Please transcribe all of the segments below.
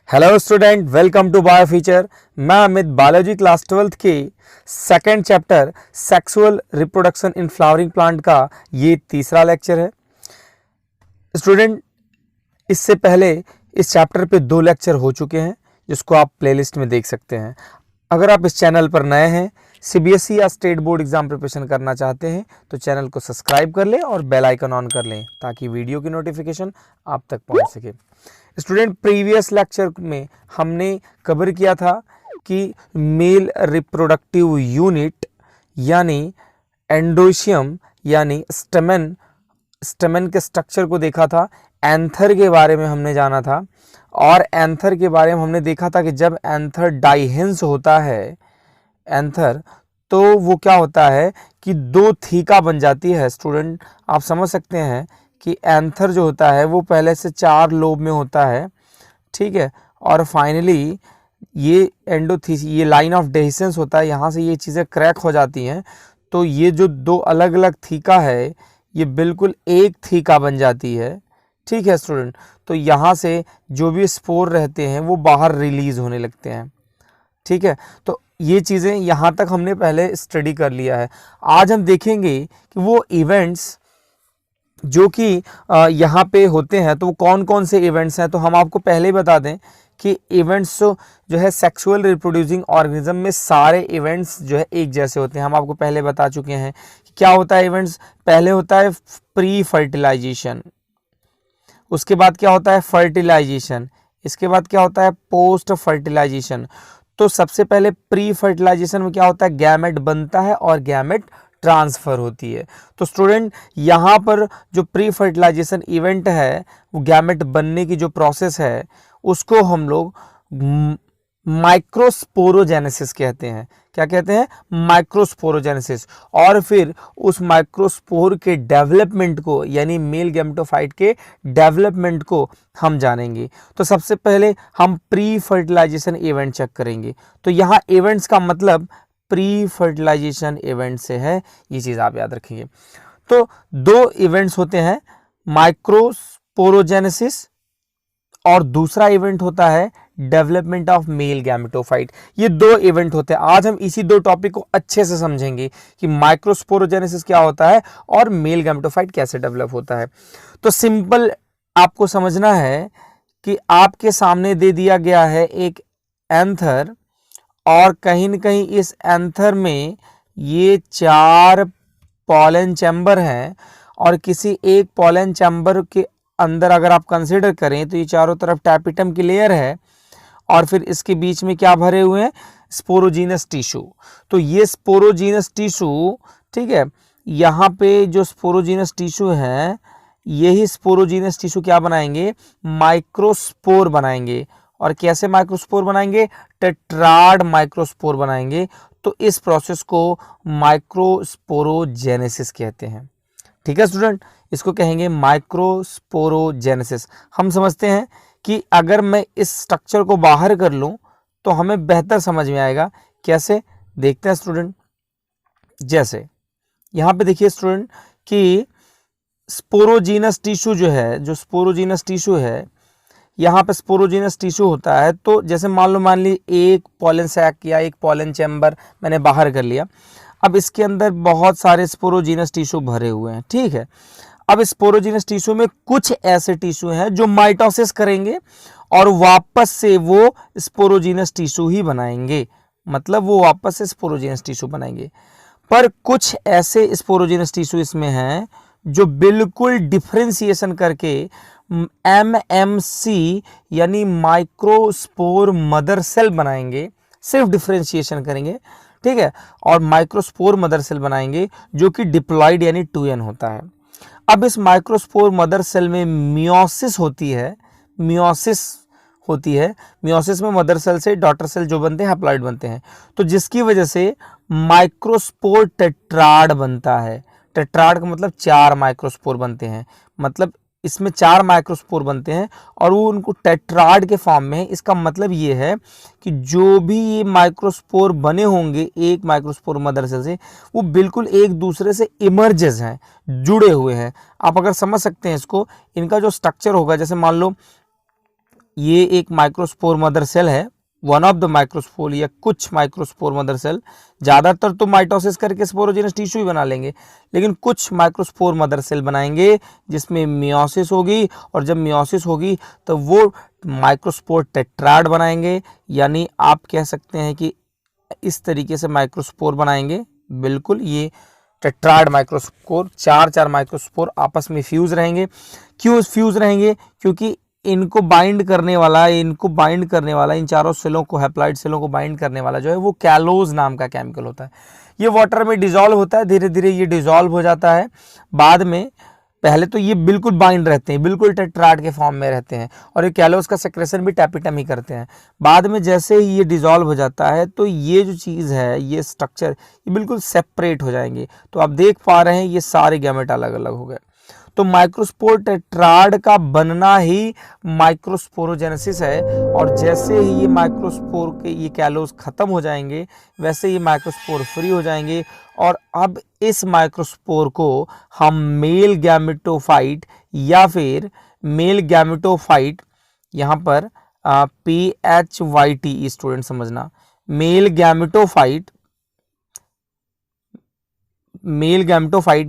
Hello student, welcome to bio feature. मैं Amit biology class 12th के second chapter sexual reproduction in flowering plant का ये तीसरा lecture है। स्टूडेंट, इससे पहले इस चैप्टर पे 2 लेक्चर हो चुके हैं जिसको आप प्लेलिस्ट में देख सकते हैं। अगर आप इस चैनल पर नए हैं, सीबीएसई या स्टेट बोर्ड एग्जाम प्रिपरेशन करना चाहते हैं तो चैनल को सब्सक्राइब कर लें और बेल आइकन ऑन कर लें ताकि वीडियो की नोटिफिकेशन आप तक पहुंच सके। स्टूडेंट, प्रीवियस लेक्चर में हमने कवर किया था कि मेल रिप्रोडक्टिव यूनिट यानी एंडोशियम यानी स्टेमन के स्ट्रक्चर को देखा था। एंथर के बारे में हमने जाना था और एंथर के बारे में हमने देखा था कि जब एंथर डाइहेंस होता है एंथर, तो वो क्या होता है कि 2 थीका बन जाती है। स्टूडेंट, आप समझ सकते हैं कि एंथर जो होता है वो पहले से 4 लोब में होता है, ठीक है, और फाइनली ये ये लाइन ऑफ डेhiscence होता है, यहाँ से ये चीज़ें क्रैक हो जाती हैं, तो ये जो 2 अलग अलग थीका है ये बिल्कुल एक थीका बन जाती है। ठीक है स्टूडेंट, तो यहाँ से जो भी स्पोर रहते हैं वो बाहर रिलीज होने लगते हैं। ठीक है, तो ये चीज़ें यहाँ तक हमने पहले स्टडी कर लिया है। आज हम देखेंगे कि वो इवेंट्स जो कि यहाँ पे होते हैं तो वो कौन कौन से इवेंट्स हैं। तो हम आपको पहले ही बता दें कि इवेंट्स जो है सेक्सुअल रिप्रोड्यूसिंग ऑर्गेनिज्म में सारे इवेंट्स जो है एक जैसे होते हैं। हम आपको पहले बता चुके हैं कि क्या होता है इवेंट्स। पहले होता है प्री फर्टिलाइजेशन, उसके बाद क्या होता है फर्टिलाइजेशन, इसके बाद क्या होता है पोस्ट फर्टिलाइजेशन। तो सबसे पहले प्री फर्टिलाइजेशन में क्या होता है, गैमेट बनता है और गैमेट ट्रांसफर होती है। तो स्टूडेंट, यहाँ पर जो प्री फर्टिलाइजेशन इवेंट है वो गैमेट बनने की जो प्रोसेस है उसको हम लोग माइक्रोस्पोरोजेनेसिस कहते हैं। क्या कहते हैं, माइक्रोस्पोरोजेनेसिस। और फिर उस माइक्रोस्पोर के डेवलपमेंट को यानी मेल गैमेटोफाइट के डेवलपमेंट को हम जानेंगे। तो सबसे पहले हम प्री फर्टिलाइजेशन इवेंट चेक करेंगे। तो यहाँ इवेंट्स का मतलब प्री फर्टिलाइजेशन इवेंट से है, ये चीज़ आप याद रखेंगे। तो 2 इवेंट्स होते हैं, माइक्रोस्पोरोजेनेसिस और दूसरा इवेंट होता है डेवलपमेंट ऑफ मेल गैमेटोफाइट। ये 2 इवेंट होते हैं। आज हम इसी 2 टॉपिक को अच्छे से समझेंगे कि माइक्रोस्पोरोजेनेसिस क्या होता है और मेल गैमेटोफाइट कैसे डेवलप होता है। तो सिंपल आपको समझना है कि आपके सामने दे दिया गया है एक एंथर और कहीं न कहीं इस एंथर में ये 4 पॉलन चैम्बर हैं और किसी एक पॉलन चैम्बर के अंदर अगर आप कंसिडर करें तो ये चारों तरफ टैपिटम की लेयर है और फिर इसके बीच में क्या भरे हुए हैं, स्पोरोजीनस टिश्यू। तो ये स्पोरोजीनस टिश्यू, ठीक है, यहाँ पे जो स्पोरोजीनस टिश्यू है यही स्पोरोजीनस टिश्यू क्या बनाएंगे, माइक्रोस्पोर बनाएंगे। और कैसे माइक्रोस्पोर बनाएंगे, टेट्राड माइक्रोस्पोर बनाएंगे। तो इस प्रोसेस को माइक्रोस्पोरोजेनेसिस कहते हैं। ठीक है स्टूडेंट, इसको कहेंगे माइक्रोस्पोरोजेनेसिस। हम समझते हैं कि अगर मैं इस स्ट्रक्चर को बाहर कर लूं तो हमें बेहतर समझ में आएगा। कैसे, देखते हैं स्टूडेंट। जैसे यहाँ पे देखिए स्टूडेंट कि स्पोरोजीनस टिश्यू जो है, जो स्पोरोजीनस टिश्यू है, यहाँ पे स्पोरोजीनस टिश्यू होता है। तो जैसे मान ली एक पॉलन सैक या एक पॉलन चैम्बर मैंने बाहर कर लिया। अब इसके अंदर बहुत सारे स्पोरोजीनस टिश्यू भरे हुए हैं, ठीक है। अब स्पोरोजीनस टिश्यू में कुछ ऐसे टिश्यू हैं जो माइटोसिस करेंगे और वापस से वो स्पोरोजीनस टिश्यू ही बनाएंगे, मतलब वो वापस से स्पोरोजीनस टिश्यू बनाएंगे। पर कुछ ऐसे स्पोरोजीनस टिश्यू इसमें हैं जो बिल्कुल डिफरेंशिएशन करके MMC यानी माइक्रोस्पोर मदर सेल बनाएंगे, सिर्फ डिफरेंशिएशन करेंगे, ठीक है, और माइक्रोस्पोर मदर सेल बनाएंगे जो कि डिप्लॉइड यानी 2n होता है। अब इस माइक्रोस्पोर मदर सेल में मियोसिस होती है, मियोसिस में मदर सेल से डॉटर सेल जो बनते हैं हैप्लॉइड बनते हैं। तो जिसकी वजह से माइक्रोस्पोर टेट्राड बनता है। टेट्राड का मतलब 4 माइक्रोस्पोर बनते हैं, मतलब इसमें 4 माइक्रोस्पोर बनते हैं और वो उनको टेट्राड के फॉर्म में है। इसका मतलब ये है कि जो भी ये माइक्रोस्पोर बने होंगे एक माइक्रोस्पोर मदर सेल से, वो बिल्कुल एक दूसरे से इमर्जेस हैं, जुड़े हुए हैं। आप अगर समझ सकते हैं इसको, इनका जो स्ट्रक्चर होगा, जैसे मान लो ये एक माइक्रोस्पोर मदर सेल है, वन ऑफ द माइक्रोस्पोर या कुछ माइक्रोस्पोर मदर सेल। ज़्यादातर तो माइटोसिस करके स्पोरोजेनस टिश्यू ही बना लेंगे, लेकिन कुछ माइक्रोस्पोर मदर सेल बनाएंगे जिसमें मियोसिस होगी, और जब मियोसिस होगी तो वो माइक्रोस्पोर टेट्राड बनाएंगे, यानी आप कह सकते हैं कि इस तरीके से माइक्रोस्पोर बनाएंगे। बिल्कुल, ये टेट्राड माइक्रोस्पोर, चार माइक्रोस्पोर आपस में फ्यूज रहेंगे। क्यों फ्यूज रहेंगे? क्योंकि इनको बाइंड करने वाला इन चारों सेलों को, हैप्लॉइड सेलों को बाइंड करने वाला जो है वो कैलोज नाम का केमिकल होता है। ये वाटर में डिजॉल्व होता है, धीरे धीरे ये डिजॉल्व हो जाता है। बाद में पहले तो ये बिल्कुल बाइंड रहते हैं, बिल्कुल टेट्राड के फॉर्म में रहते हैं, और ये कैलोज का सेक्रेशन भी टैपिटम ही करते हैं। बाद में जैसे ही ये डिजॉल्व हो जाता है तो ये जो चीज़ है, ये स्ट्रक्चर, ये बिल्कुल सेपरेट हो जाएंगे। तो आप देख पा रहे हैं ये सारे गैमेट अलग अलग हो गए। तो माइक्रोस्पोर टेट्राड का बनना ही माइक्रोस्पोरोजेनेसिस है, और जैसे ही ये माइक्रोस्पोर के ये कैलोज खत्म हो जाएंगे, वैसे ये माइक्रोस्पोर फ्री हो जाएंगे, और अब इस माइक्रोस्पोर को हम मेल गैमेटोफाइट या फिर मेल गैमेटोफाइट, यहाँ पर PHYT स्टूडेंट समझना, मेल गैमेटोफाइट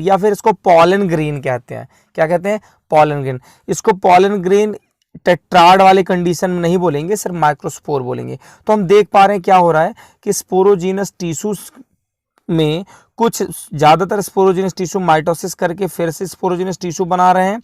या फिर इसको पॉलन ग्रेन कहते हैं। क्या कहते हैं? Pollen grain. इसको पॉलन ग्रेन टेट्राड वाले कंडीशन में नहीं बोलेंगे, सिर्फ माइक्रोस्पोर बोलेंगे। तो हम देख पा रहे हैं क्या हो रहा है कि स्पोरोजीनस टिश्यूज में कुछ ज़्यादातर स्पोरोजीनस टिश्यू माइटोसिस करके फिर से स्पोरोजीनस टिश्यू बना रहे हैं,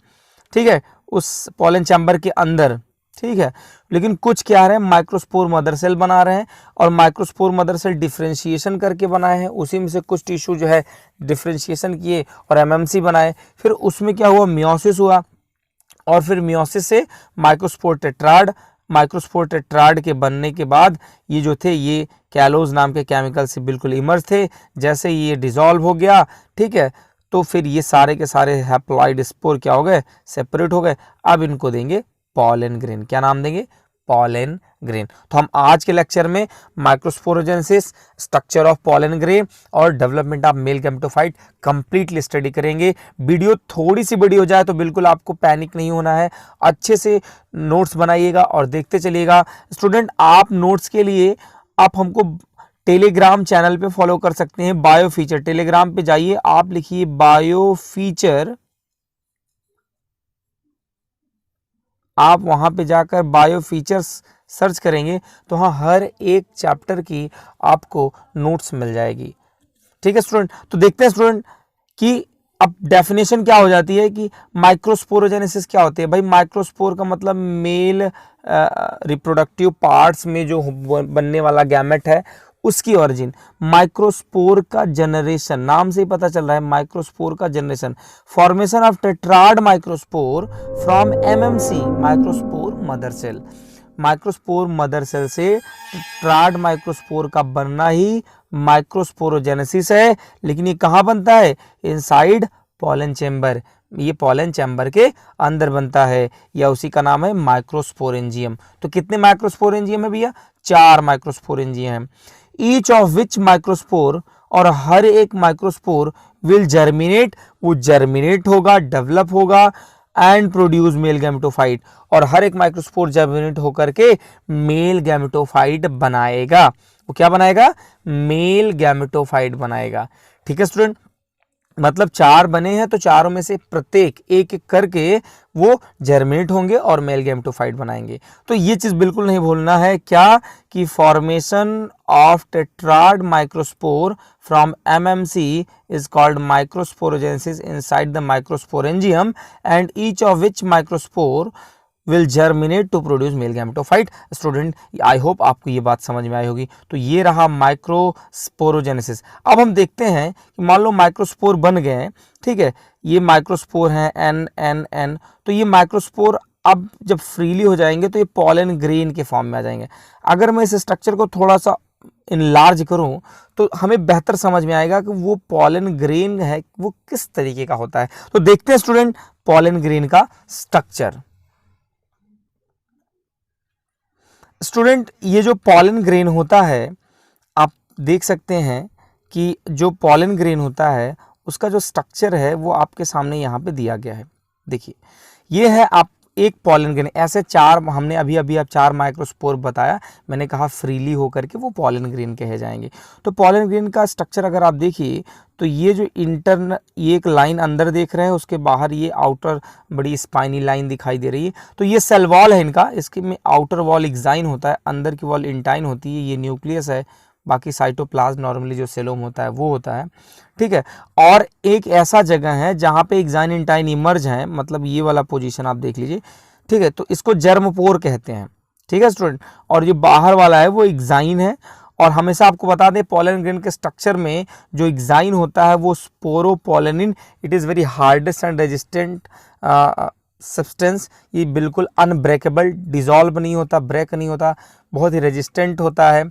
ठीक है, उस पॉलन चैम्बर के अंदर, ठीक है। लेकिन कुछ क्या है, माइक्रोस्पोर मदर सेल बना रहे हैं, और माइक्रोस्पोर मदर सेल डिफ्रेंशिएशन करके बनाए हैं, उसी में से कुछ टिश्यू जो है डिफ्रेंशिएशन किए और MMC बनाए। फिर उसमें क्या हुआ, मियोसिस हुआ, और फिर मियोसिस से माइक्रोस्पोर टेट्राड के बनने के बाद ये जो थे, ये कैलोज नाम के केमिकल से बिल्कुल इमर्ज थे। जैसे ये डिजॉल्व हो गया, ठीक है, तो फिर ये सारे के सारे हैप्लॉइड स्पोर क्या हो गए, सेपरेट हो गए। अब इनको देंगे पॉलन ग्रेन। क्या नाम देंगे? Pollen grain. तो हम आज के लेक्चर में microsporogenesis, structure of pollen grain और development of male gametophyte completely study करेंगे। वीडियो थोड़ी सी बड़ी हो जाए तो बिल्कुल आपको पैनिक नहीं होना है, अच्छे से नोट्स बनाइएगा और देखते चलिएगा। स्टूडेंट, आप नोट्स के लिए आप हमको टेलीग्राम चैनल पे फॉलो कर सकते हैं, बायो फीचर। टेलीग्राम पे जाइए, आप लिखिए बायो फीचर, आप वहां पे जाकर बायो फीचर्स सर्च करेंगे तो हाँ, हर एक चैप्टर की आपको नोट्स मिल जाएगी। ठीक है स्टूडेंट, तो देखते हैं स्टूडेंट कि अब डेफिनेशन क्या हो जाती है कि माइक्रोस्पोरोजेनेसिस क्या होती है। भाई, माइक्रोस्पोर का मतलब मेल रिप्रोडक्टिव पार्ट्स में जो बनने वाला गैमेट है उसकी ओरिजिन। माइक्रोस्पोर का जनरेशन, नाम से ही पता चल रहा है, माइक्रोस्पोर का generation, formation of tetrad microspore from MMC microspore mother cell. Microspore mother cell से टेट्राड माइक्रोस्पोर का बनना ही माइक्रोस्पोरोजेनेसिस है। लेकिन ये कहाँ बनता है? Inside pollen chamber. ये पॉलन चैम्बर के अंदर बनता है, या उसी का नाम है माइक्रोस्पोरेंजियम। तो कितने माइक्रोस्पोरेंजियम है भैया? 4 माइक्रोस्पोरेंजियम है। ईच ऑफ विच माइक्रोस्पोर, और हर एक माइक्रोस्पोर विल जर्मिनेट, वो जर्मिनेट होगा, डेवलप होगा, एंड प्रोड्यूस मेल गैमेटोफाइट, और हर एक माइक्रोस्पोर जर्मिनेट होकर के मेल गैमेटोफाइट बनाएगा। वो क्या बनाएगा? मेल गैमेटोफाइट बनाएगा। ठीक है स्टूडेंट, मतलब 4 बने हैं तो चारों में से प्रत्येक एक एक करके वो जर्मिनेट होंगे और मेल गैमेटोफाइट बनाएंगे। तो ये चीज बिल्कुल नहीं भूलना है, क्या कि formation of tetrad microspore from MMC is called microsporogenesis inside the microsporangium, and each of which microspore will germinate to produce male gametophyte। Student, I hope आपको ये बात समझ में आई होगी। तो ये रहा माइक्रोस्पोरोजेनेसिस। अब हम देखते हैं कि मान लो माइक्रोस्पोर बन गए हैं, ठीक है, ये माइक्रोस्पोर हैं N। तो ये माइक्रोस्पोर अब जब फ्रीली हो जाएंगे तो ये पॉलन ग्रेन के फॉर्म में आ जाएंगे। अगर मैं इस स्ट्रक्चर को थोड़ा सा इनलार्ज करूं तो हमें बेहतर समझ में आएगा कि वो पॉलन ग्रेन है वो किस तरीके का होता है। तो देखते हैं स्टूडेंट पॉलन ग्रेन का स्ट्रक्चर। स्टूडेंट, ये जो पॉलन ग्रेन होता है, आप देख सकते हैं कि जो पॉलन ग्रेन होता है उसका जो स्ट्रक्चर है वो आपके सामने यहाँ पे दिया गया है। देखिए, ये है आप एक पॉलन ग्रेन, ऐसे चार हमने अभी अभी आप 4 माइक्रोस्पोर बताया, मैंने कहा फ्रीली होकर के वो पॉलन ग्रेन कहे जाएंगे। तो पॉलन ग्रेन का स्ट्रक्चर अगर आप देखिए तो ये जो ये एक लाइन अंदर देख रहे हैं, उसके बाहर ये आउटर बड़ी स्पाइनी लाइन दिखाई दे रही है, तो ये सेल वॉल है इनका। इसके में आउटर वॉल एक्साइन होता है, अंदर की वॉल इंटाइन होती है, ये न्यूक्लियस है, बाकी साइटोप्लाज्म नॉर्मली जो सेलोम होता है वो होता है, ठीक है। और एक ऐसा जगह है जहाँ पे एक्साइन इंटाइन इमर्ज है, मतलब ये वाला पोजीशन आप देख लीजिए, ठीक है, तो इसको जर्मपोर कहते हैं, ठीक है स्टूडेंट। और जो बाहर वाला है वो एक्साइन है। और हमेशा आपको बता दें पॉलन ग्रेन के स्ट्रक्चर में जो एक्साइन होता है वो sporopollenin, it is very hardest and resistant substance, ये बिल्कुल अनब्रेकेबल, डिजॉल्व नहीं होता, ब्रेक नहीं होता, बहुत ही रेजिस्टेंट होता है।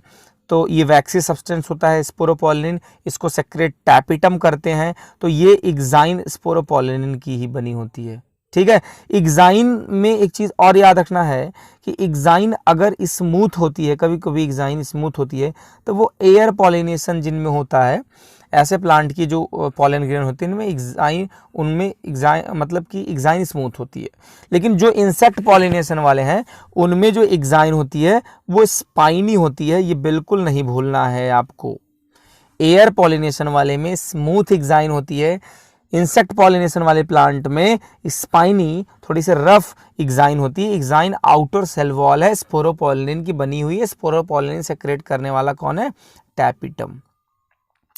तो ये वैक्सी सब्सटेंस होता है स्पोरोपोलेनिन, इसको सेक्रेट टैपिटम करते हैं, तो ये एक्साइन स्पोरोपोलेनिन की ही बनी होती है, ठीक है। एक्साइन में एक चीज़ और याद रखना है कि एक्साइन अगर स्मूथ होती है, कभी कभी एक्साइन स्मूथ होती है, तो वो एयर पॉलिनेशन जिनमें होता है, ऐसे प्लांट की जो पॉलन ग्रेन होते हैं उनमें एक्साइन मतलब कि एक्साइन स्मूथ होती है। लेकिन जो इंसेक्ट पॉलिनेशन वाले हैं उनमें जो एक्साइन होती है वो स्पाइनी होती है, ये बिल्कुल नहीं भूलना है आपको। एयर पॉलिनेशन वाले में स्मूथ एक्साइन होती है, इंसेक्ट पॉलिनेशन वाले प्लांट में स्पाइनी थोड़ी सी रफ एक्साइन होती है। एक्साइन आउटर सेल वॉल है, स्पोरोपोलिन की बनी हुई है। स्पोरोपोलिन सेक्रेट करने वाला कौन है? टैपिटम,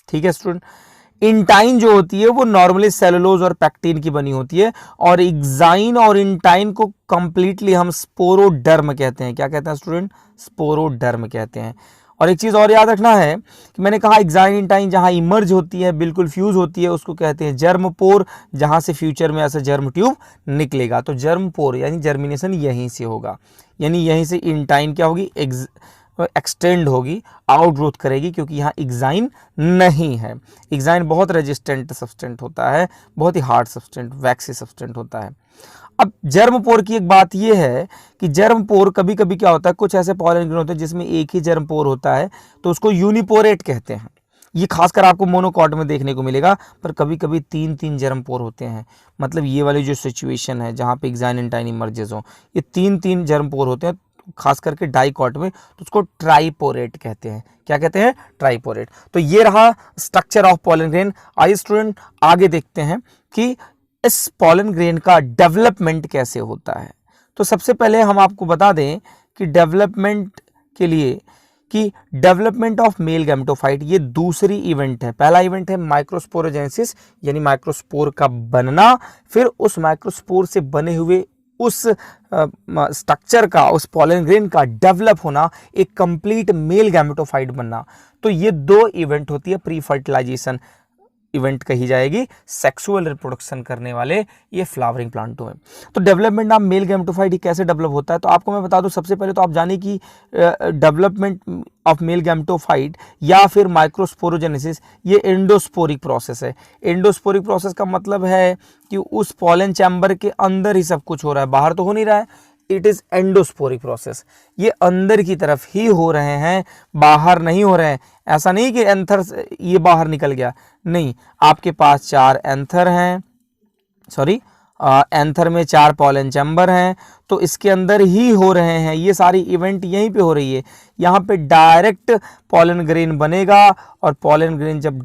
ठीक है स्टूडेंट। इंटाइन जो होती है वो नॉर्मली सेलुलोज और पैक्टिन की बनी होती है, और एक्साइन और इंटाइन को कंप्लीटली हम स्पोरोडर्म कहते हैं। क्या कहते हैं स्टूडेंट? स्पोरोडर्म कहते हैं। और एक चीज और याद रखना है कि मैंने कहा एक्साइन इंटाइन जहां इमर्ज होती है, बिल्कुल फ्यूज होती है, उसको कहते हैं जर्मपोर, जहां से फ्यूचर में ऐसा जर्म ट्यूब निकलेगा। तो जर्मपोर यानी जर्मिनेशन यहीं से होगा, यानी यहीं से इंटाइन क्या होगी? एक्सटेंड होगी, आउटग्रोथ करेगी, क्योंकि यहाँ एक्साइन नहीं है। एक्साइन बहुत रेजिस्टेंट सब्सटेंट होता है, बहुत ही हार्ड सब्सटेंट, वैक्सी सब्सटेंट होता है। अब जर्मपोर की एक बात यह है कि जर्मपोर कभी कभी क्या होता है, कुछ ऐसे पॉलन ग्रेन होते हैं जिसमें एक ही जर्मपोर होता है, तो उसको यूनिपोरेट कहते हैं। ये खासकर आपको मोनोकॉट में देखने को मिलेगा, पर कभी कभी 3-3 जर्मपोर होते हैं। मतलब ये वाली जो सिचुएशन है जहाँ पे एक्साइन इंटाइन इमर्जेस हो, ये 3-3 जर्मपोर होते हैं, खास करके डाइकॉट में, तो उसको ट्राइपोरेट कहते हैं। क्या कहते हैं? ट्राइपोरेट। तो ये रहा स्ट्रक्चर ऑफ पॉलन ग्रेन। आइए स्टूडेंट आगे देखते हैं कि इस पॉलन ग्रेन का डेवलपमेंट कैसे होता है। तो सबसे पहले हम आपको बता दें कि डेवलपमेंट के लिए कि डेवलपमेंट ऑफ मेल गैमेटोफाइट ये दूसरी इवेंट है। पहला इवेंट है माइक्रोस्पोरोजेनेसिस, यानी माइक्रोस्पोर का बनना, फिर उस माइक्रोस्पोर से बने हुए उस स्ट्रक्चर का, उस पॉलन ग्रेन का डेवलप होना, एक कंप्लीट मेल गैमेटोफाइट बनना। तो ये 2 इवेंट होती है। प्री फर्टिलाइजेशन इवेंट कही जाएगी सेक्सुअल रिप्रोडक्शन करने वाले ये फ्लावरिंग प्लांटों में। तो डेवलपमेंट ऑफ मेल गैमेटोफाइट कैसे डेवलप होता है, तो आपको मैं बता दूं, सबसे पहले तो आप जानिए कि डेवलपमेंट ऑफ मेल गैमेटोफाइट या फिर माइक्रोस्पोरोजेनेसिस ये एंडोस्पोरिक प्रोसेस है। एंडोस्पोरिक प्रोसेस का मतलब है कि उस पॉलन चैम्बर के अंदर ही सब कुछ हो रहा है, बाहर तो हो नहीं रहा है। इट इज एंडोस्पोरिक प्रोसेस, ये अंदर की तरफ ही हो रहे हैं, बाहर नहीं हो रहे हैं। ऐसा नहीं कि एंथर ये बाहर निकल गया, नहीं, आपके पास 4 एंथर हैं, एंथर में 4 पॉलन चैम्बर हैं, तो इसके अंदर ही हो रहे हैं। ये सारी इवेंट यहीं पे हो रही है। यहाँ पे डायरेक्ट पॉलन ग्रेन बनेगा, और पॉलन ग्रेन जब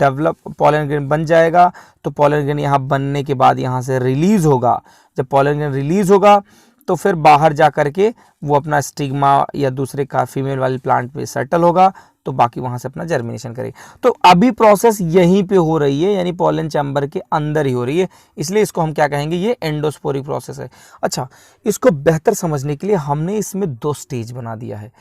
पॉलन ग्रेन बन जाएगा तो पॉलन ग्रेन यहाँ बनने के बाद यहाँ से रिलीज होगा। जब पॉलन ग्रेन रिलीज होगा तो फिर बाहर जा करके वो अपना स्टिग्मा या दूसरे का फीमेल वाले प्लांट पे सेटल होगा, तो बाकी वहां से अपना जर्मिनेशन करेगी। तो अभी प्रोसेस यहीं पे हो रही है, यानी पॉलन चैम्बर के अंदर ही हो रही है, इसलिए इसको हम क्या कहेंगे? ये एंडोस्पोरिक प्रोसेस है। अच्छा, इसको बेहतर समझने के लिए हमने इसमें 2 स्टेज बना दिया है।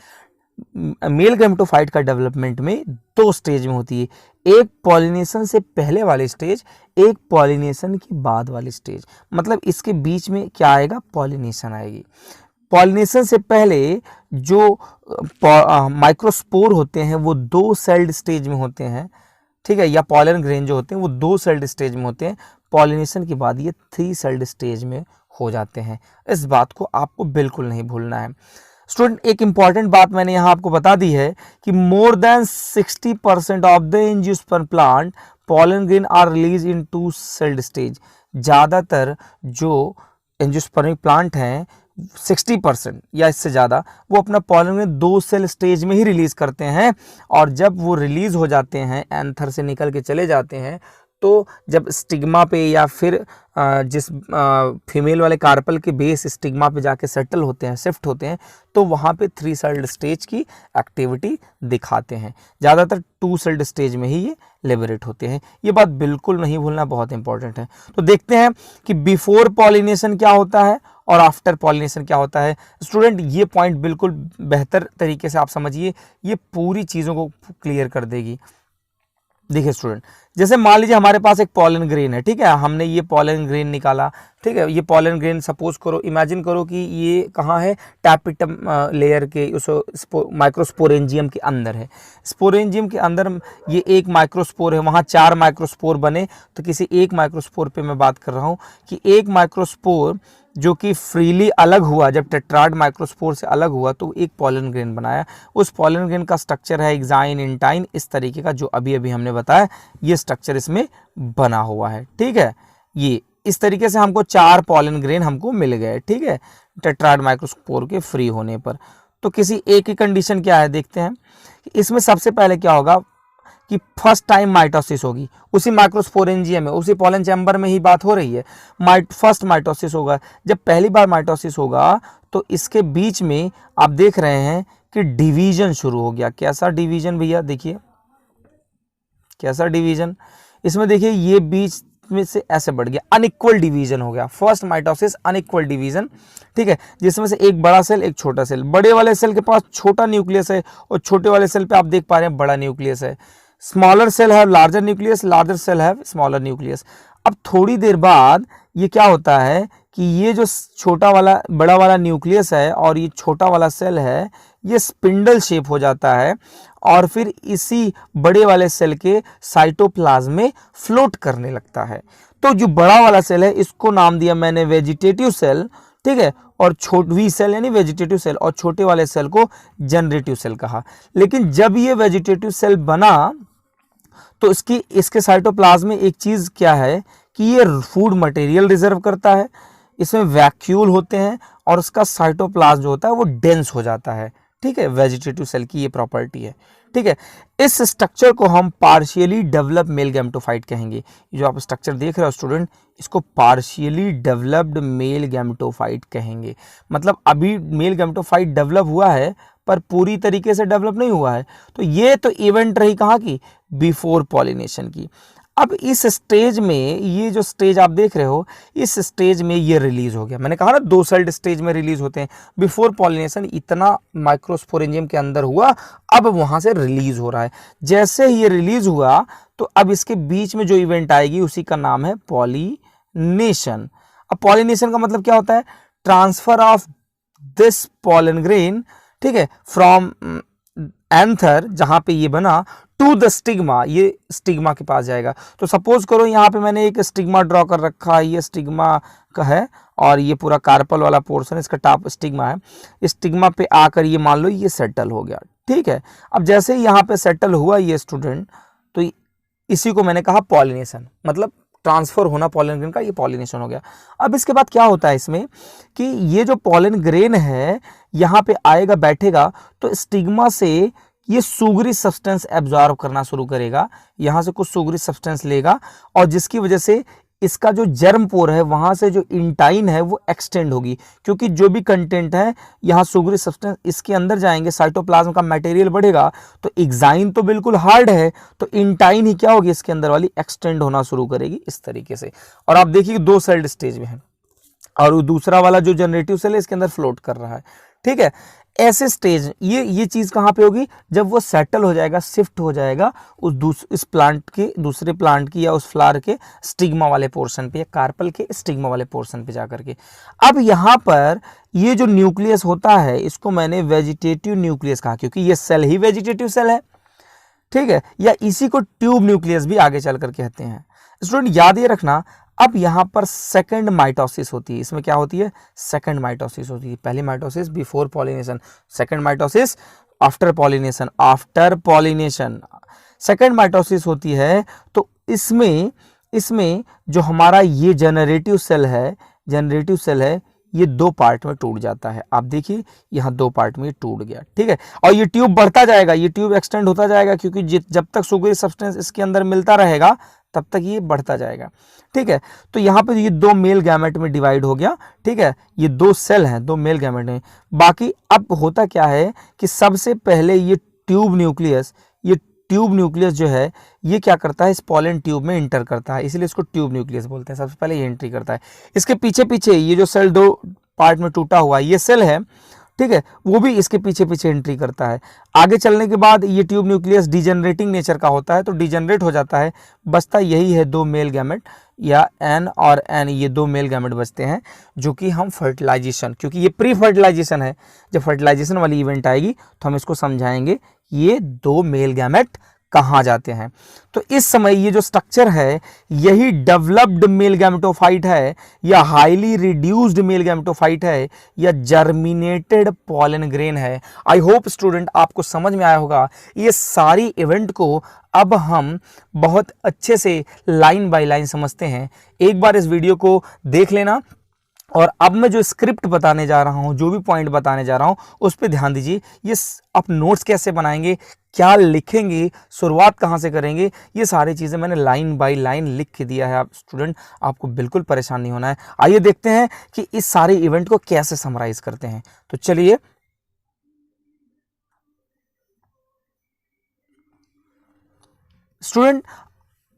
मेल गैमेटोफाइट का डेवलपमेंट में 2 स्टेज में होती है, एक पॉलिनेशन से पहले वाली स्टेज, एक पॉलिनेशन के बाद वाली स्टेज। मतलब इसके बीच में क्या आएगा? पॉलिनेशन आएगी। पॉलिनेशन से पहले जो माइक्रोस्पोर होते हैं वो 2 सेल्ड स्टेज में होते हैं, ठीक है, या पॉलन ग्रेन जो होते हैं वो 2 सेल्ड स्टेज में होते हैं। पॉलिनेशन के बाद ये 3 सेल्ड स्टेज में हो जाते हैं। इस बात को आपको बिल्कुल नहीं भूलना है स्टूडेंट। एक इंपॉर्टेंट बात मैंने यहाँ आपको बता दी है कि more than 60% of the angiosperm plant pollen grain are release in 2 celled stage. ज़्यादातर जो एंजियोस्पर्मिक प्लांट हैं 60% या इससे ज़्यादा वो अपना पॉलन ग्रेन 2 सेल स्टेज में ही रिलीज़ करते हैं। और जब वो रिलीज़ हो जाते हैं, एंथर से निकल के चले जाते हैं, तो जब स्टिग्मा पे या फिर जिस फीमेल वाले कार्पल के बेस स्टिग्मा पे जाके सेटल होते हैं, शिफ्ट होते हैं, तो वहाँ पे 3 सेल्ड स्टेज की एक्टिविटी दिखाते हैं। ज़्यादातर 2 सेल्ड स्टेज में ही ये लिबरेट होते हैं। ये बात बिल्कुल नहीं भूलना, बहुत इंपॉर्टेंट है। तो देखते हैं कि बिफोर पॉलिनेशन क्या होता है और आफ्टर पॉलिनेशन क्या होता है। स्टूडेंट ये पॉइंट बिल्कुल बेहतर तरीके से आप समझिए, ये पूरी चीज़ों को क्लियर कर देगी। देखिए स्टूडेंट, जैसे मान लीजिए हमारे पास एक पॉलन ग्रेन है, ठीक है, हमने ये पॉलन ग्रेन निकाला, ठीक है। ये पॉलन ग्रेन सपोज करो, इमेजिन करो कि ये कहाँ है, टैपिटम लेयर के उस माइक्रोस्पोरेंजियम के अंदर है। स्पोरेंजियम के अंदर ये एक माइक्रोस्पोर है, वहाँ 4 माइक्रोस्पोर बने। तो किसी एक माइक्रोस्पोर पे मैं बात कर रहा हूँ कि एक माइक्रोस्पोर जो कि फ्रीली अलग हुआ, जब टेट्राड माइक्रोस्पोर से अलग हुआ तो एक पॉलन ग्रेन बनाया। उस पॉलन ग्रेन का स्ट्रक्चर है एक्साइन इंटाइन, इस तरीके का जो अभी अभी हमने बताया, ये स्ट्रक्चर इसमें बना हुआ है, ठीक है। ये इस तरीके से हमको 4 पॉलन ग्रेन हमको मिल गए, ठीक है, टेट्राड माइक्रोस्पोर के फ्री होने पर। तो किसी एक की कंडीशन क्या है देखते हैं। इसमें सबसे पहले क्या होगा कि फर्स्ट टाइम माइटोसिस होगी, उसी माइक्रोस्पोरेंजियम में, उसी पॉलन चैम्बर में ही बात हो रही है। फर्स्ट माइटोसिस होगा। जब पहली बार माइटोसिस होगा तो इसके बीच में आप देख रहे हैं कि डिवीजन शुरू हो गया। कैसा डिवीजन भैया, देखिए कैसा डिवीजन, इसमें देखिए ये बीच में से ऐसे बढ़ गया, अनइक्वल डिवीजन हो गया। फर्स्ट माइटोसिस अनइक्वल डिवीजन, ठीक है, जिसमें से एक बड़ा सेल एक छोटा सेल। बड़े वाले सेल के पास छोटा न्यूक्लियस है और छोटे वाले सेल पे आप देख पा रहे हैं बड़ा न्यूक्लियस है। Smaller cell have larger nucleus, larger cell have smaller nucleus. अब थोड़ी देर बाद ये क्या होता है कि ये जो छोटा वाला बड़ा वाला न्यूक्लियस है और ये छोटा वाला सेल है, ये स्पिंडल शेप हो जाता है और फिर इसी बड़े वाले सेल के साइटोप्लाज्म में फ्लोट करने लगता है। तो जो बड़ा वाला सेल है इसको नाम दिया मैंने वेजिटेटिव सेल, ठीक है, और वी सेल यानी वेजिटेटिव सेल, और छोटे वाले सेल को जनरेटिव सेल कहा। लेकिन जब ये वेजिटेटिव सेल बना तो इसके साइटोप्लाज्म में एक चीज क्या है कि ये फूड मटेरियल रिजर्व करता है, इसमें वैक्यूल होते हैं और उसका साइटोप्लाज्म जो होता है वो डेंस हो जाता है, ठीक है। वेजिटेटिव सेल की ये प्रॉपर्टी है, ठीक है। इस स्ट्रक्चर को हम पार्शियली डेवलप मेल गैमेटोफाइट कहेंगे। जो आप स्ट्रक्चर देख रहे हो स्टूडेंट, इसको पार्शियली डेवलप्ड मेल गैमेटोफाइट कहेंगे। मतलब अभी मेल गैमेटोफाइट डेवलप हुआ है पर पूरी तरीके से डेवलप नहीं हुआ है। तो ये तो इवेंट रही कहाँ की, बिफोर पॉलिनेशन की। अब इस स्टेज में, ये जो स्टेज आप देख रहे हो, इस स्टेज में ये रिलीज हो गया। मैंने कहा ना 2 सेल्ड स्टेज में रिलीज होते हैं। बिफोर पॉलिनेशन इतना माइक्रोस्पोरेंजियम के अंदर हुआ, अब वहां से रिलीज हो रहा है। जैसे ही ये रिलीज हुआ तो अब इसके बीच में जो इवेंट आएगी उसी का नाम है पॉलिनेशन। अब पॉलिनेशन का मतलब क्या होता है, transfer of this pollen grain, ठीक है, फ्रॉम एंथर जहां पे ये बना टू द स्टिग्मा, ये स्टिग्मा के पास जाएगा। तो सपोज करो यहाँ पे मैंने एक स्टिग्मा ड्रॉ कर रखा है, ये स्टिग्मा का है और ये पूरा कार्पल वाला पोर्शन इसका टॉप स्टिग्मा है। इस स्टिग्मा पे आकर ये मान लो ये सेटल हो गया, ठीक है। अब जैसे ही यहाँ पे सेटल हुआ ये स्टूडेंट, तो इसी को मैंने कहा पॉलिनेशन, मतलब ट्रांसफर होना पॉलन ग्रेन का, ये पॉलिनेशन हो गया। अब इसके बाद क्या होता है इसमें कि ये जो पॉलन ग्रेन है यहाँ पे आएगा बैठेगा तो स्टिग्मा से ये सुगरी सब्सटेंस एब्जॉर्ब करना शुरू करेगा, यहाँ से कुछ सुगरी सब्सटेंस लेगा और जिसकी वजह से इसका जो जर्म पोर है वहां से जो इंटाइन है वो एक्सटेंड होगी, क्योंकि जो भी कंटेंट है यहाँ सुगरी सब्सटेंस इसके अंदर जाएंगे, साइटोप्लाज्म का मटेरियल बढ़ेगा। तो एक्साइन तो बिल्कुल हार्ड है, तो इंटाइन ही क्या होगी इसके अंदर वाली, एक्सटेंड होना शुरू करेगी इस तरीके से। और आप देखिए 2 सेल्ड स्टेज में है और दूसरा वाला जो जनरेटिव सेल है इसके अंदर फ्लोट कर रहा है, ठीक है। ऐसे स्टेज ये चीज कहाँ पे होगी, जब वो सेटल हो जाएगा, शिफ्ट हो जाएगा इस प्लांट के दूसरे प्लांट की या उस फ्लावर के स्टिग्मा वाले पोर्शन पे या कार्पल के स्टिग्मा वाले पोर्शन पे जाकर के। अब यहाँ पर ये जो न्यूक्लियस होता है इसको मैंने वेजिटेटिव न्यूक्लियस कहा, क्योंकि ये सेल ही वेजिटेटिव सेल है, ठीक है, या इसी को ट्यूब न्यूक्लियस भी आगे चल कर कहते हैं। स्टूडेंट याद ये रखना, अब यहाँ पर सेकंड माइटोसिस होती है। इसमें क्या होती है, सेकंड माइटोसिस होती है। पहली mitosis before pollination, second mitosis after pollination, after pollination second mitosis होती है। तो इसमें जो हमारा ये जनरेटिव सेल है ये दो पार्ट में टूट जाता है। आप देखिए यहाँ दो पार्ट में ये टूट गया, ठीक है। और ये ट्यूब बढ़ता जाएगा, ये ट्यूब एक्सटेंड होता जाएगा, क्योंकि जब तक सुगरी सब्सटेंस इसके अंदर मिलता रहेगा तब तक ये बढ़ता जाएगा, ठीक है। तो यहाँ पे ये दो मेल गैमेट में डिवाइड हो गया, ठीक है। ये दो सेल हैं, दो मेल गैमेट में। बाकी अब होता क्या है कि सबसे पहले ये ट्यूब न्यूक्लियस जो है ये क्या करता है, इस पॉलन ट्यूब में इंटर करता है, इसलिए इसको ट्यूब न्यूक्लियस बोलते हैं। सबसे पहले ये एंट्री करता है। इसके पीछे पीछे ये जो सेल दो पार्ट में टूटा हुआ है, ये सेल है, ठीक है, वो भी इसके पीछे पीछे एंट्री करता है। आगे चलने के बाद ये ट्यूब न्यूक्लियस डिजेनरेटिंग नेचर का होता है, तो डिजेनरेट हो जाता है। बचता यही है दो मेल गैमेट, या एन और एन, ये दो मेल गैमेट बचते हैं, जो कि हम फर्टिलाइजेशन, क्योंकि ये प्री फर्टिलाइजेशन है, जब फर्टिलाइजेशन वाली इवेंट आएगी तो हम इसको समझाएंगे ये दो मेल गैमेट कहाँ जाते हैं। तो इस समय ये जो स्ट्रक्चर है यही डेवलप्ड मेल गैमेटोफाइट है, या हाईली रिड्यूस्ड मेल गैमेटोफाइट है, या जर्मिनेटेड पॉलन ग्रेन है। आई होप स्टूडेंट आपको समझ में आया होगा। ये सारी इवेंट को अब हम बहुत अच्छे से लाइन बाय लाइन समझते हैं। एक बार इस वीडियो को देख लेना, और अब मैं जो स्क्रिप्ट बताने जा रहा हूँ, जो भी पॉइंट बताने जा रहा हूँ, उस पर ध्यान दीजिए। ये आप नोट्स कैसे बनाएंगे, क्या लिखेंगे, शुरुआत कहाँ से करेंगे, ये सारी चीज़ें मैंने लाइन बाय लाइन लिख के दिया है। आप स्टूडेंट, आपको बिल्कुल परेशान नहीं होना है। आइए देखते हैं कि इस सारे इवेंट को कैसे समराइज करते हैं। तो चलिए, स्टूडेंट,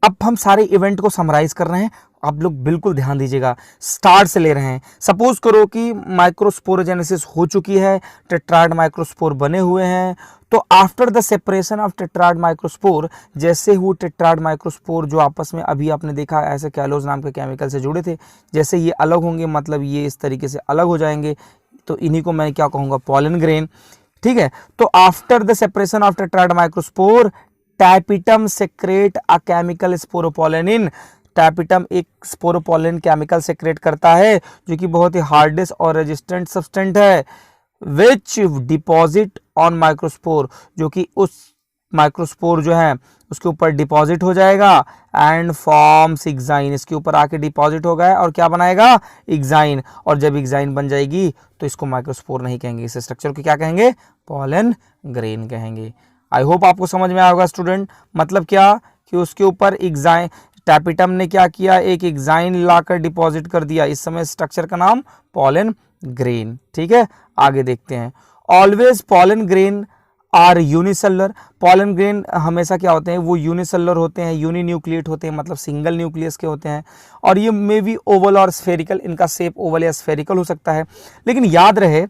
अब हम सारे इवेंट को समराइज कर रहे हैं। आप लोग बिल्कुल ध्यान दीजिएगा, स्टार्ट से ले रहे हैं। सपोज करो कि माइक्रोस्पोरोजेनेसिस हो चुकी है, टेट्राड माइक्रोस्पोर बने हुए हैं। तो after the separation of tetrad microspore, जैसे वो टेट्राड माइक्रोस्पोर जो आपस में अभी आपने देखा ऐसे कैलोज नाम के केमिकल से जुड़े थे, जैसे ये अलग होंगे, मतलब ये इस तरीके से अलग हो जाएंगे, तो इन्हीं को मैं क्या कहूँगा, पॉलन ग्रेन, ठीक है। तो after the separation of tetrad microspore, tapetum secrete a chemical sporopollenin. Tapetum एक स्पोरोपोलिन केमिकल सेक्रेट करता है, जो कि बहुत ही हार्डेस्ट और रेजिस्टेंट सब्सटेंट है, विच डिपॉजिट ऑन माइक्रोस्पोर, जो कि उस माइक्रोस्पोर जो है उसके ऊपर डिपॉजिट हो जाएगा, एंड फॉर्म्स इग्जाइन, इसके ऊपर आके डिपॉजिट हो गया और क्या बनाएगा, इग्जाइन। और जब इग्जाइन बन जाएगी तो इसको माइक्रोस्पोर नहीं कहेंगे, इस स्ट्रक्चर को क्या कहेंगे, पॉलन ग्रेन कहेंगे। आई होप आपको समझ में आया होगा स्टूडेंट। मतलब क्या कि उसके ऊपर इग्जाइन, टैपिटम ने क्या किया, एक इग्जाइन लाकर डिपॉजिट कर दिया, इस समय स्ट्रक्चर का नाम पॉलन ग्रेन, ठीक है। आगे देखते हैं। Always pollen grain are unicellular. Pollen grain हमेशा क्या होते हैं, वो यूनिसेलुलर होते हैं, यूनिन्यूक्लिएट होते हैं, मतलब सिंगल न्यूक्लियस के होते हैं। और ये मे बी ओवल और स्फेरिकल, इनका शेप ओवल या स्फेरिकल हो सकता है। लेकिन याद रहे,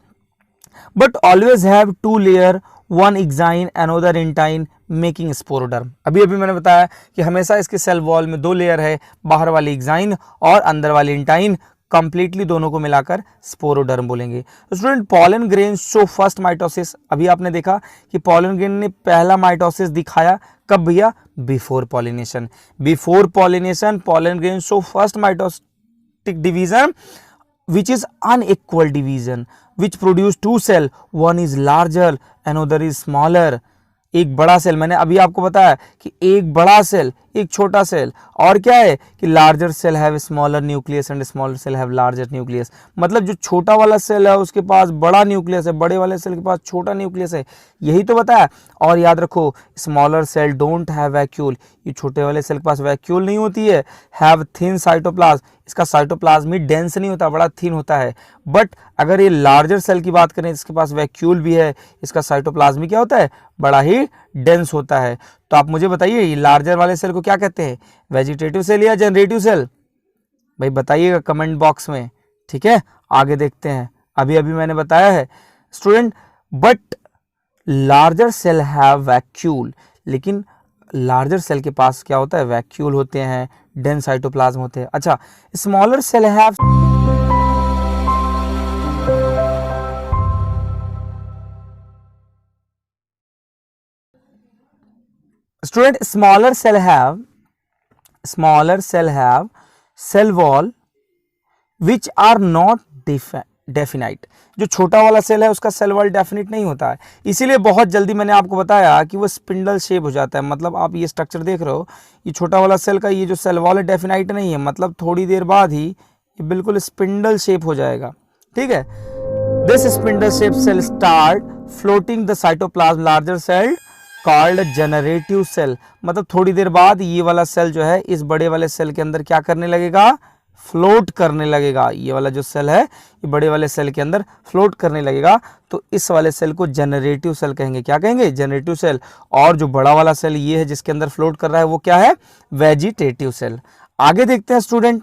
but always have two layer, one exine another intine, making sporoderm. अभी मैंने बताया कि हमेशा इसके सेल वॉल में दो लेयर है, बाहर वाली इग्जाइन और अंदर वाली इंटाइन, कंप्लीटली दोनों को मिलाकर स्पोरोडर्म बोलेंगे। तो student, pollen grain show first mitosis. अभी आपने देखा कि पॉलन ग्रेन ने पहला माइटोसिस दिखाया कब भैया, before pollination. Before pollination pollen grain show first mitotic division which is unequal division, which produce two cell, one is larger another is smaller। एक बड़ा सेल, मैंने अभी आपको बताया कि एक बड़ा सेल एक छोटा सेल, और क्या है कि larger cell have smaller nucleus and smaller cell have larger nucleus. मतलब जो छोटा वाला सेल है उसके पास बड़ा न्यूक्लियस है, बड़े वाले सेल के पास छोटा न्यूक्लियस है, यही तो बताया। और याद रखो, smaller cell don't have vacuole, ये छोटे वाले सेल के पास वैक्यूल नहीं होती है। हैव थिन साइटोप्लाज्म, इसका साइटोप्लाज्म डेंस नहीं होता, बड़ा थिन होता है। बट अगर ये लार्जर सेल की बात करें, इसके पास वैक्यूल भी है, इसका साइटोप्लाज्म क्या होता है, बड़ा ही डेंस होता है। तो आप मुझे बताइए, ये लार्जर वाले सेल को क्या कहते हैं, वेजिटेटिव सेल या जनरेटिव सेल, भाई बताइएगा कमेंट बॉक्स में, ठीक है। आगे देखते हैं। अभी मैंने बताया है student, but larger cell have vacuole, लेकिन लार्जर सेल के पास क्या होता है, वैक्यूल होते हैं, डेंस साइटोप्लाज्म होते हैं। अच्छा, smaller cell have, student, smaller cell have cell wall which are not definite. जो छोटा वाला सेल है उसका सेल वॉल डेफिनिट नहीं होता है, इसीलिए बहुत जल्दी मैंने आपको बताया कि वो स्पिंडल शेप हो जाता है। मतलब आप ये स्ट्रक्चर देख रहे हो, ये छोटा वाला सेल का ये जो सेल वॉल है डेफिनाइट नहीं है, मतलब थोड़ी देर बाद ही ये बिल्कुल स्पिंडल शेप हो जाएगा, ठीक है। This spindle shape cell start floating the cytoplasm larger cell called generative cell. मतलब थोड़ी देर बाद ये वाला सेल जो है इस बड़े वाले सेल के अंदर क्या करने लगेगा, फ्लोट करने लगेगा। ये वाला जो सेल है ये बड़े वाले सेल के अंदर फ्लोट करने लगेगा, तो इस वाले सेल को जनरेटिव सेल कहेंगे। क्या कहेंगे, जनरेटिव सेल। और जो बड़ा वाला सेल ये है जिसके अंदर फ्लोट कर रहा है वो क्या है, वेजिटेटिव सेल। आगे देखते हैं स्टूडेंट,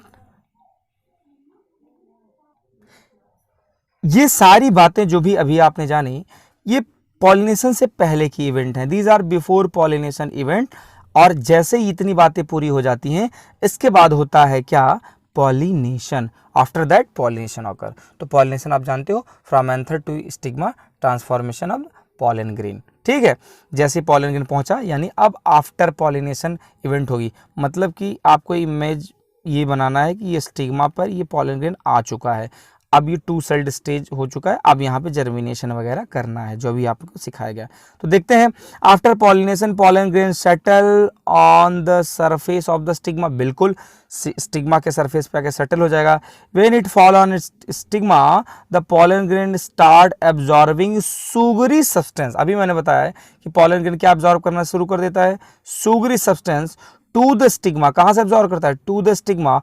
ये सारी बातें जो भी अभी आपने जानी ये पॉलिनेशन से पहले की इवेंट हैं। These are before pollination event. और जैसे ही इतनी बातें पूरी हो जाती हैं इसके बाद होता है क्या, pollination. After that pollination occur. तो पॉलिनेशन आप जानते हो, from anther to stigma transformation of pollen grain. ठीक है, जैसे पॉलन ग्रेन पहुंचा यानी अब आफ्टर पॉलिनेशन इवेंट होगी। मतलब कि आपको इमेज ये बनाना है कि ये स्टिग्मा पर ये पॉलन ग्रेन आ चुका है, अब ये 2 सेल्ड स्टेज हो चुका है, अब यहाँ पे जर्मिनेशन वगैरह करना है जो अभी आपको सिखाया गया। तो देखते हैं, after pollination pollen grain settle on the surface of the stigma. बिल्कुल स्टिग्मा के सरफेस पे आके सेटल हो जाएगा। When it fall on stigma the pollen grain start absorbing sugary substance. अभी मैंने बताया है कि पॉलन ग्रेन क्या एब्जॉर्ब करना शुरू कर देता है, sugary substance to the stigma. कहाँ से एब्जॉर्ब करता है, to the stigma,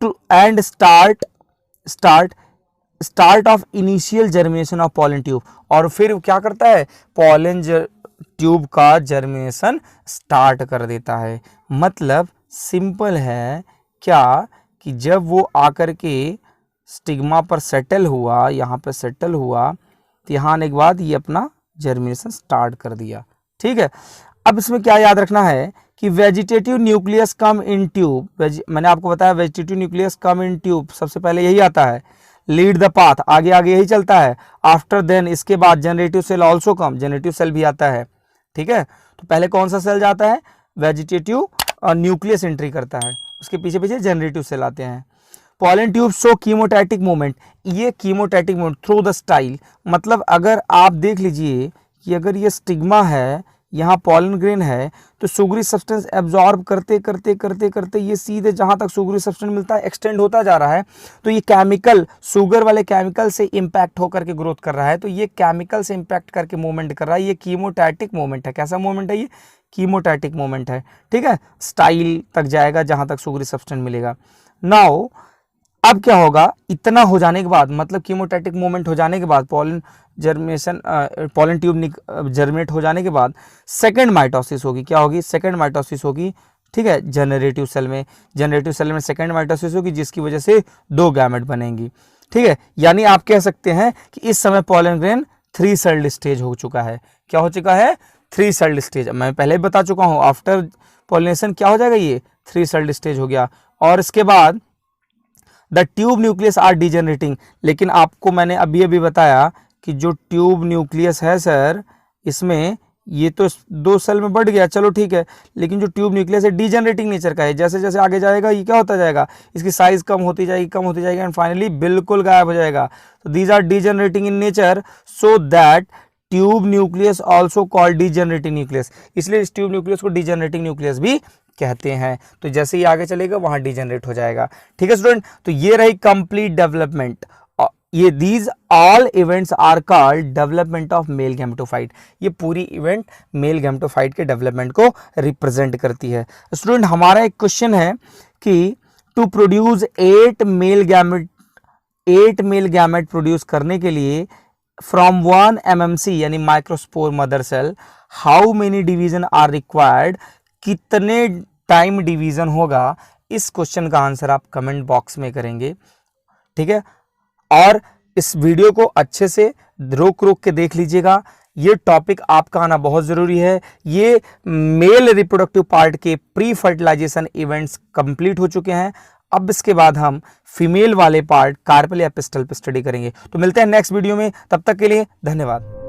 to and start of initial germination of pollen tube. और फिर क्या करता है, पॉलन ट्यूब का जर्मिनेशन स्टार्ट कर देता है। मतलब सिंपल है क्या कि जब वो आकर के स्टिग्मा पर सेटल हुआ, यहाँ पर सेटल हुआ, तो यहाँ आने के बाद ये अपना जर्मिनेशन स्टार्ट कर दिया। ठीक है, अब इसमें क्या याद रखना है कि वेजिटेटिव न्यूक्लियस कम इन ट्यूब। मैंने आपको बताया वेजिटेटिव न्यूक्लियस कम इन ट्यूब, सबसे पहले यही आता है। लीड द पाथ, आगे आगे यही चलता है। आफ्टर देन, इसके बाद generative cell also come, generative cell भी आता है। ठीक है, तो पहले कौन सा सेल जाता है, वेजिटेटिव न्यूक्लियस एंट्री करता है, उसके पीछे पीछे जनरेटिव सेल आते हैं। पॉलन ट्यूब शो कीमोटैटिक मूवमेंट, ये कीमोटैटिक मूवमेंट थ्रू द स्टाइल। मतलब अगर आप देख लीजिए कि अगर ये स्टिग्मा है, यहाँ पॉलन ग्रेन है, तो सुगरी सब्सटेंस एब्जॉर्ब करते करते करते करते ये सीधे जहाँ तक सुगरी सब्सटेंस मिलता है एक्सटेंड होता जा रहा है। तो ये केमिकल, शुगर वाले केमिकल से इम्पैक्ट होकर के ग्रोथ कर रहा है। तो ये केमिकल से इम्पैक्ट करके मूवमेंट कर रहा है, ये कीमोटैटिक मूवमेंट है। कैसा मूवमेंट है ये, कीमोटैटिक मूवमेंट है। ठीक है, स्टाइल तक जाएगा जहाँ तक सुगरी सब्सटेंस मिलेगा। नाउ अब क्या होगा, इतना हो जाने के बाद, मतलब कीमोटैटिक मूवमेंट हो जाने के बाद, pollen germination, pollen tube germinate हो जाने के बाद सेकंड माइटोसिस होगी। क्या होगी, सेकंड माइटोसिस होगी। ठीक है, जनरेटिव सेल में, जनरेटिव सेल में सेकंड माइटोसिस होगी जिसकी वजह से 2 गैमेट बनेंगी। ठीक है, यानी आप कह सकते हैं कि इस समय पॉलन ग्रेन 3 सेल्ड स्टेज हो चुका है। क्या हो चुका है, 3 सेल्ड स्टेज। मैं पहले बता चुका हूं, आफ्टर पॉलिनेशन क्या हो जाएगा, ये 3 सेल्ड स्टेज हो गया। और इसके बाद द ट्यूब न्यूक्लियस आर डिजेनरेटिंग। लेकिन आपको मैंने अभी बताया कि जो ट्यूब न्यूक्लियस है सर, इसमें ये तो 2 सेल में बढ़ गया, चलो ठीक है, लेकिन जो ट्यूब न्यूक्लियस है डिजेनरेटिंग नेचर का है। जैसे जैसे आगे जाएगा ये क्या होता जाएगा, इसकी साइज कम होती जाएगी, कम होती जाएगी, एंड फाइनली बिल्कुल गायब हो जाएगा। तो these are degenerating in nature, so that tube nucleus also called degenerating nucleus. इसलिए इस ट्यूब न्यूक्लियस को डिजेनरेटिंग न्यूक्लियस भी कहते हैं। तो जैसे ही आगे चलेगा वहां डिजेनरेट हो जाएगा। ठीक है स्टूडेंट, तो ये रही कंप्लीट डेवलपमेंट। ये these all events are called development of male gametophyte. ये पूरी इवेंट मेल गैमेटोफाइट के डेवलपमेंट को रिप्रेजेंट करती है। स्टूडेंट, हमारा एक क्वेश्चन है कि to produce 8 male gamete produce करने के लिए फ्रॉम 1 MMC यानी microspore mother cell how many division are required, कितने टाइम डिवीजन होगा। इस क्वेश्चन का आंसर आप कमेंट बॉक्स में करेंगे। ठीक है, और इस वीडियो को अच्छे से रोक के देख लीजिएगा। ये टॉपिक आपका आना बहुत जरूरी है। ये मेल रिप्रोडक्टिव पार्ट के प्री फर्टिलाइजेशन इवेंट्स कंप्लीट हो चुके हैं। अब इसके बाद हम फीमेल वाले पार्ट कार्पेल या पिस्टल पे स्टडी करेंगे। तो मिलते हैं नेक्स्ट वीडियो में, तब तक के लिए धन्यवाद।